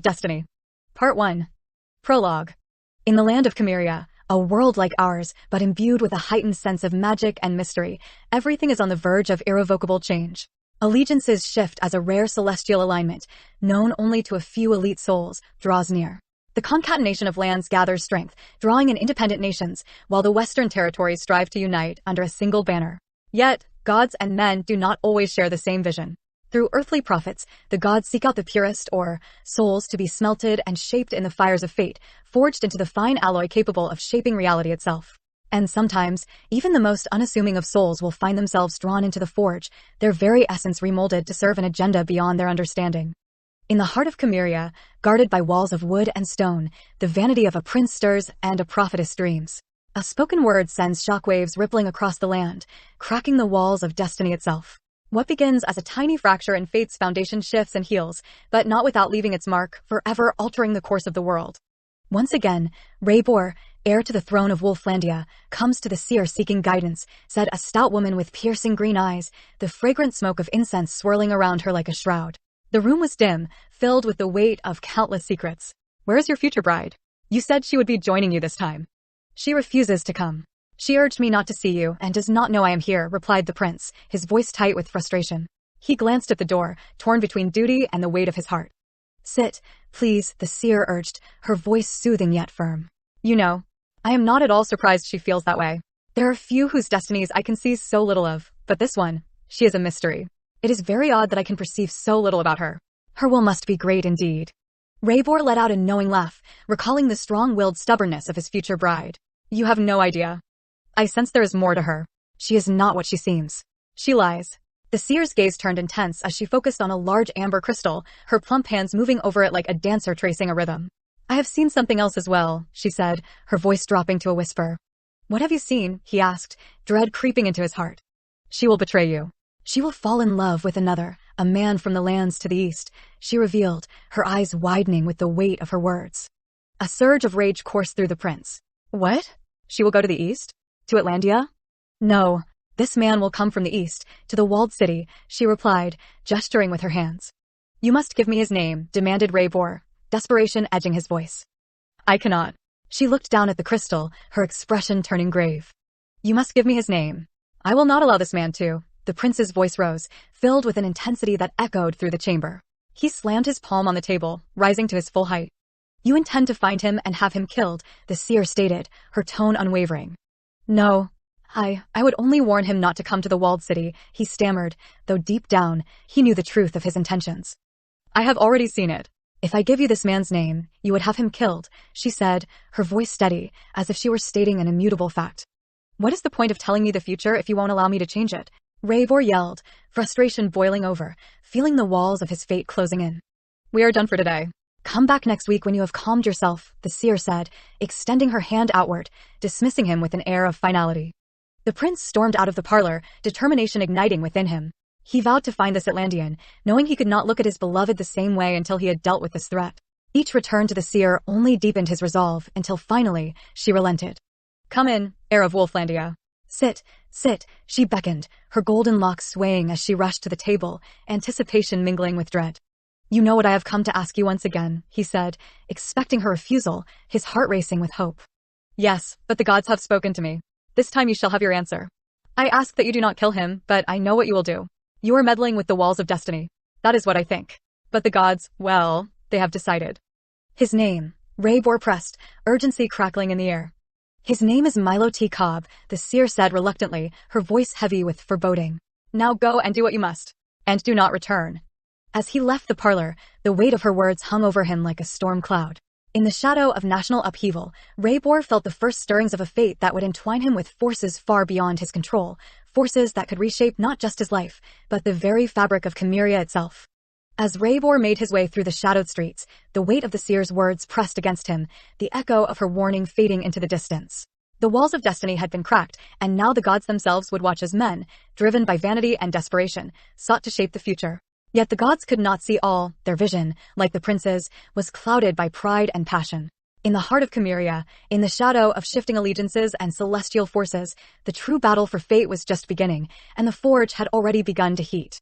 Destiny. Part 1. Prologue. In the land of Chimeria, a world like ours, but imbued with a heightened sense of magic and mystery, everything is on the verge of irrevocable change. Allegiances shift as a rare celestial alignment, known only to a few elite souls, draws near. The concatenation of lands gathers strength, drawing in independent nations, while the Western territories strive to unite under a single banner. Yet, gods and men do not always share the same vision. Through earthly prophets, the gods seek out the purest, or souls, to be smelted and shaped in the fires of fate, forged into the fine alloy capable of shaping reality itself. And sometimes, even the most unassuming of souls will find themselves drawn into the forge, their very essence remolded to serve an agenda beyond their understanding. In the heart of Chimeria, guarded by walls of wood and stone, the vanity of a prince stirs and a prophetess dreams. A spoken word sends shockwaves rippling across the land, cracking the walls of destiny itself. What begins as a tiny fracture in fate's foundation shifts and heals, but not without leaving its mark, forever altering the course of the world. Once again, Raybor, heir to the throne of Wolflandia, comes to the seer seeking guidance, said a stout woman with piercing green eyes, the fragrant smoke of incense swirling around her like a shroud. The room was dim, filled with the weight of countless secrets. Where is your future bride? You said she would be joining you this time. She refuses to come. She urged me not to see you and does not know I am here, replied the prince, his voice tight with frustration. He glanced at the door, torn between duty and the weight of his heart. Sit, please, the seer urged, her voice soothing yet firm. You know, I am not at all surprised she feels that way. There are few whose destinies I can see so little of, but this one, she is a mystery. It is very odd that I can perceive so little about her. Her will must be great indeed. Raybor let out a knowing laugh, recalling the strong-willed stubbornness of his future bride. You have no idea. I sense there is more to her. She is not what she seems. She lies. The seer's gaze turned intense as she focused on a large amber crystal, her plump hands moving over it like a dancer tracing a rhythm. I have seen something else as well, she said, her voice dropping to a whisper. What have you seen? He asked, dread creeping into his heart. She will betray you. She will fall in love with another, a man from the lands to the east, she revealed, her eyes widening with the weight of her words. A surge of rage coursed through the prince. What? She will go to the east? To Atlantia? No, this man will come from the east, to the walled city, she replied, gesturing with her hands. You must give me his name, demanded Raybor, desperation edging his voice. I cannot. She looked down at the crystal, her expression turning grave. You must give me his name. I will not allow this man to. The prince's voice rose, filled with an intensity that echoed through the chamber. He slammed his palm on the table, rising to his full height. You intend to find him and have him killed, the seer stated, her tone unwavering. No, I would only warn him not to come to the walled city, he stammered, though deep down, he knew the truth of his intentions. I have already seen it. If I give you this man's name, you would have him killed, she said, her voice steady, as if she were stating an immutable fact. What is the point of telling me the future if you won't allow me to change it? Raybor yelled, frustration boiling over, feeling the walls of his fate closing in. We are done for today. Come back next week when you have calmed yourself, the seer said, extending her hand outward, dismissing him with an air of finality. The prince stormed out of the parlor, determination igniting within him. He vowed to find this Atlantean, knowing he could not look at his beloved the same way until he had dealt with this threat. Each return to the seer only deepened his resolve, until finally, she relented. Come in, heir of Wolflandia. Sit, she beckoned, her golden locks swaying as she rushed to the table, anticipation mingling with dread. You know what I have come to ask you once again, he said, expecting her refusal, his heart racing with hope. Yes, but the gods have spoken to me. This time you shall have your answer. I ask that you do not kill him, but I know what you will do. You are meddling with the walls of destiny. That is what I think. But the gods, well, they have decided. His name, Raybor pressed, urgency crackling in the air. His name is Milo T. Cobb, the seer said reluctantly, her voice heavy with foreboding. Now go and do what you must. And do not return. As he left the parlor, the weight of her words hung over him like a storm cloud. In the shadow of national upheaval, Raybor felt the first stirrings of a fate that would entwine him with forces far beyond his control, forces that could reshape not just his life, but the very fabric of Chimeria itself. As Raybor made his way through the shadowed streets, the weight of the seer's words pressed against him, the echo of her warning fading into the distance. The walls of destiny had been cracked, and now the gods themselves would watch as men, driven by vanity and desperation, sought to shape the future. Yet the gods could not see all. Their vision, like the prince's, was clouded by pride and passion. In the heart of Chimeria, in the shadow of shifting allegiances and celestial forces, the true battle for fate was just beginning, and the forge had already begun to heat.